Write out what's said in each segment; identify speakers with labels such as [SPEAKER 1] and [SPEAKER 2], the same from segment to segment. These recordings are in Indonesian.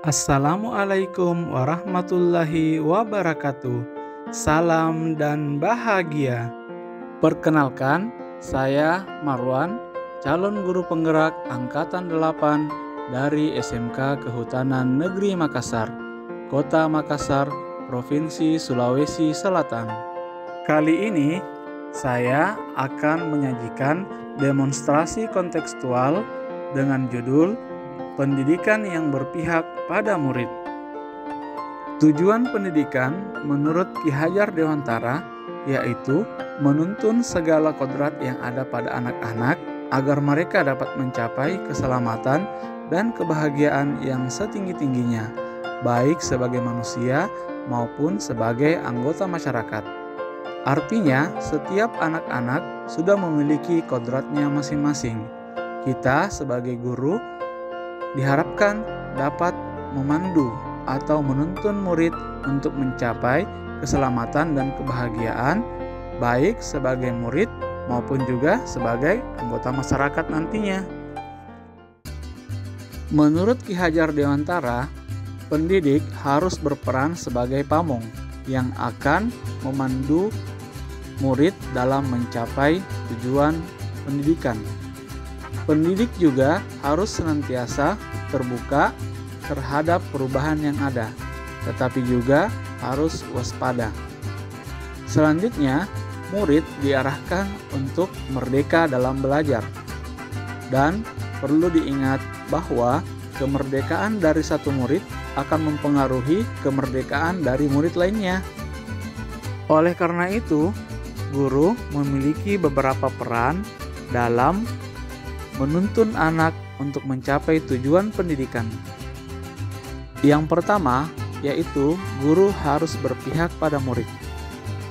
[SPEAKER 1] Assalamualaikum warahmatullahi wabarakatuh. Salam dan bahagia. Perkenalkan, saya Marwan, calon guru penggerak Angkatan 8 dari SMK Kehutanan Negeri Makassar, Kota Makassar, Provinsi Sulawesi Selatan. Kali ini, saya akan menyajikan demonstrasi kontekstual dengan judul Pendidikan yang berpihak pada murid. Tujuan pendidikan menurut Ki Hajar Dewantara yaitu menuntun segala kodrat yang ada pada anak-anak agar mereka dapat mencapai keselamatan dan kebahagiaan yang setinggi-tingginya, baik sebagai manusia maupun sebagai anggota masyarakat. Artinya, setiap anak-anak sudah memiliki kodratnya masing-masing. Kita sebagai guru diharapkan dapat memandu atau menuntun murid untuk mencapai keselamatan dan kebahagiaan, baik sebagai murid maupun juga sebagai anggota masyarakat nantinya. Menurut Ki Hajar Dewantara, pendidik harus berperan sebagai pamong yang akan memandu murid dalam mencapai tujuan pendidikan. Pendidik juga harus senantiasa terbuka terhadap perubahan yang ada, tetapi juga harus waspada. Selanjutnya, murid diarahkan untuk merdeka dalam belajar. Dan perlu diingat bahwa kemerdekaan dari satu murid akan mempengaruhi kemerdekaan dari murid lainnya. Oleh karena itu, guru memiliki beberapa peran dalam menuntun anak untuk mencapai tujuan pendidikan. Yang pertama, yaitu guru harus berpihak pada murid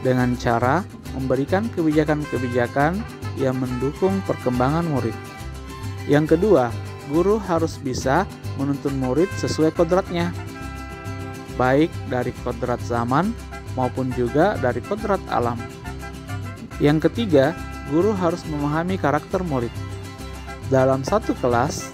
[SPEAKER 1] dengan cara memberikan kebijakan-kebijakan yang mendukung perkembangan murid. Yang kedua, guru harus bisa menuntun murid sesuai kodratnya, baik dari kodrat zaman maupun juga dari kodrat alam. Yang ketiga, guru harus memahami karakter murid. Dalam satu kelas,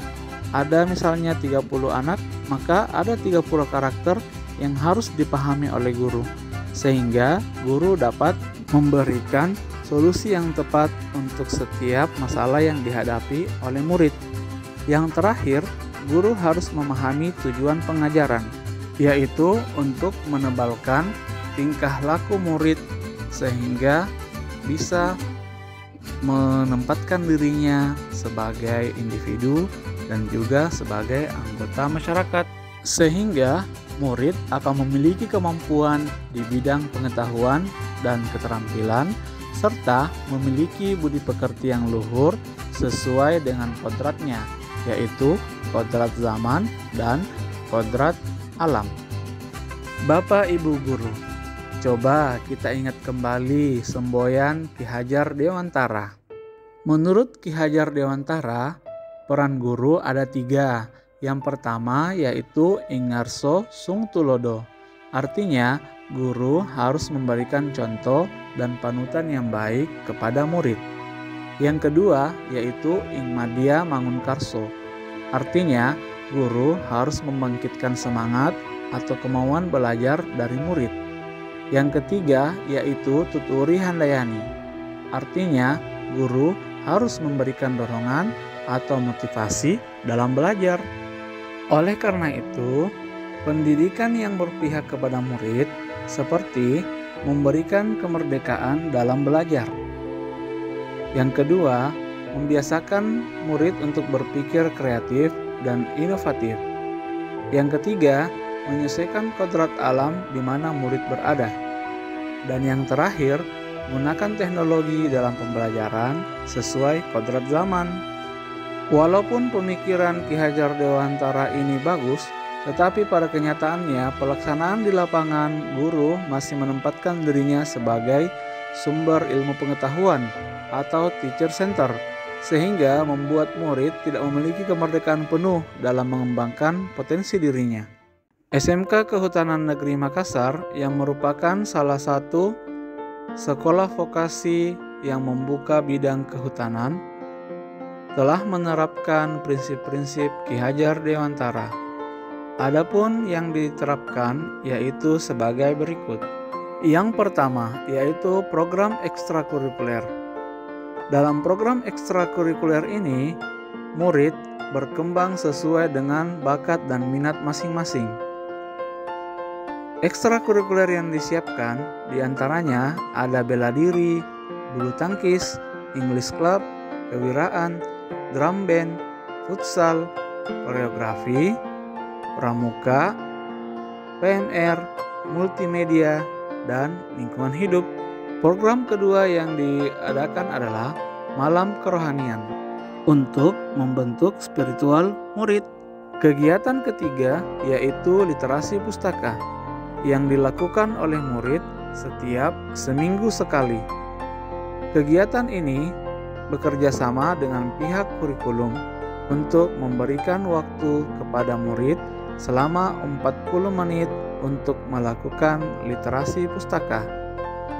[SPEAKER 1] ada misalnya 30 anak, maka ada 30 karakter yang harus dipahami oleh guru, sehingga guru dapat memberikan solusi yang tepat untuk setiap masalah yang dihadapi oleh murid. Yang terakhir, guru harus memahami tujuan pengajaran, yaitu untuk menebalkan tingkah laku murid sehingga bisa menempatkan dirinya sebagai individu dan juga sebagai anggota masyarakat, sehingga murid akan memiliki kemampuan di bidang pengetahuan dan keterampilan serta memiliki budi pekerti yang luhur sesuai dengan kodratnya, yaitu kodrat zaman dan kodrat alam. Bapak Ibu guru, coba kita ingat kembali semboyan Ki Hajar Dewantara. Menurut Ki Hajar Dewantara, peran guru ada 3. Yang pertama yaitu ingarso sung tulodo. Artinya, guru harus memberikan contoh dan panutan yang baik kepada murid. Yang kedua yaitu ingmadia mangunkarso. Artinya, guru harus membangkitkan semangat atau kemauan belajar dari murid. Yang ketiga yaitu tuturi handayani. Artinya, guru harus memberikan dorongan atau motivasi dalam belajar. Oleh karena itu, pendidikan yang berpihak kepada murid seperti memberikan kemerdekaan dalam belajar. Yang kedua, membiasakan murid untuk berpikir kreatif dan inovatif. Yang ketiga, menyesuaikan kodrat alam di mana murid berada. Dan yang terakhir, gunakan teknologi dalam pembelajaran sesuai kodrat zaman. Walaupun pemikiran Ki Hajar Dewantara ini bagus, tetapi pada kenyataannya pelaksanaan di lapangan guru masih menempatkan dirinya sebagai sumber ilmu pengetahuan atau teacher center, sehingga membuat murid tidak memiliki kemerdekaan penuh dalam mengembangkan potensi dirinya. SMK Kehutanan Negeri Makassar yang merupakan salah satu sekolah vokasi yang membuka bidang kehutanan telah menerapkan prinsip-prinsip Ki Hajar Dewantara Adapun yang diterapkan yaitu sebagai berikut. Yang pertama yaitu program ekstrakurikuler. Dalam program ekstrakurikuler ini, murid berkembang sesuai dengan bakat dan minat masing-masing. Ekstrakurikuler yang disiapkan diantaranya ada bela diri, bulu tangkis, English club, kewiraan, drum band, futsal, koreografi, pramuka, PMR, multimedia, dan lingkungan hidup. Program kedua yang diadakan adalah Malam Kerohanian untuk membentuk spiritual murid. Kegiatan ketiga yaitu literasi pustaka yang dilakukan oleh murid setiap seminggu sekali. Kegiatan ini bekerja sama dengan pihak kurikulum untuk memberikan waktu kepada murid selama 40 menit untuk melakukan literasi pustaka.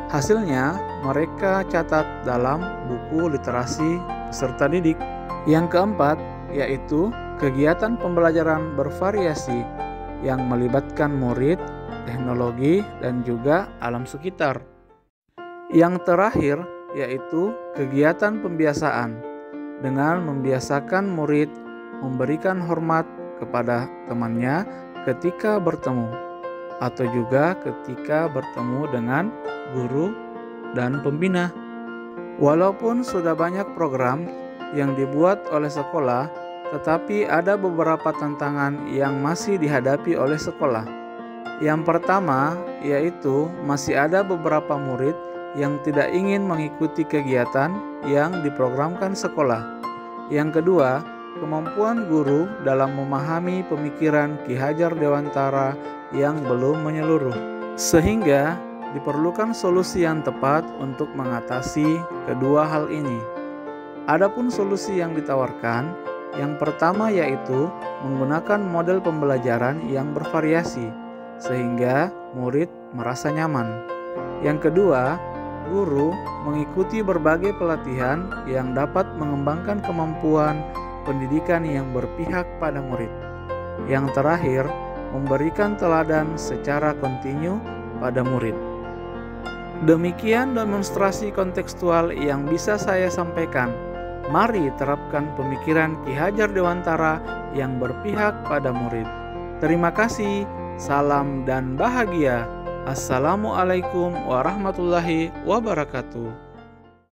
[SPEAKER 1] Hasilnya mereka catat dalam buku literasi peserta didik. Yang keempat yaitu kegiatan pembelajaran bervariasi yang melibatkan murid, teknologi, dan juga alam sekitar. Yang terakhir yaitu kegiatan pembiasaan dengan membiasakan murid memberikan hormat kepada temannya ketika bertemu atau juga ketika bertemu dengan guru dan pembina. Walaupun sudah banyak program yang dibuat oleh sekolah, tetapi ada beberapa tantangan yang masih dihadapi oleh sekolah. Yang pertama yaitu masih ada beberapa murid yang tidak ingin mengikuti kegiatan yang diprogramkan sekolah. Yang kedua, kemampuan guru dalam memahami pemikiran Ki Hajar Dewantara yang belum menyeluruh, sehingga diperlukan solusi yang tepat untuk mengatasi kedua hal ini. Adapun solusi yang ditawarkan, yang pertama yaitu menggunakan model pembelajaran yang bervariasi, sehingga murid merasa nyaman. Yang kedua, guru mengikuti berbagai pelatihan yang dapat mengembangkan kemampuan pendidikan yang berpihak pada murid. Yang terakhir, memberikan teladan secara kontinu pada murid. Demikian demonstrasi kontekstual yang bisa saya sampaikan. Mari terapkan pemikiran Ki Hajar Dewantara yang berpihak pada murid. Terima kasih, salam dan bahagia. Assalamualaikum warahmatullahi wabarakatuh.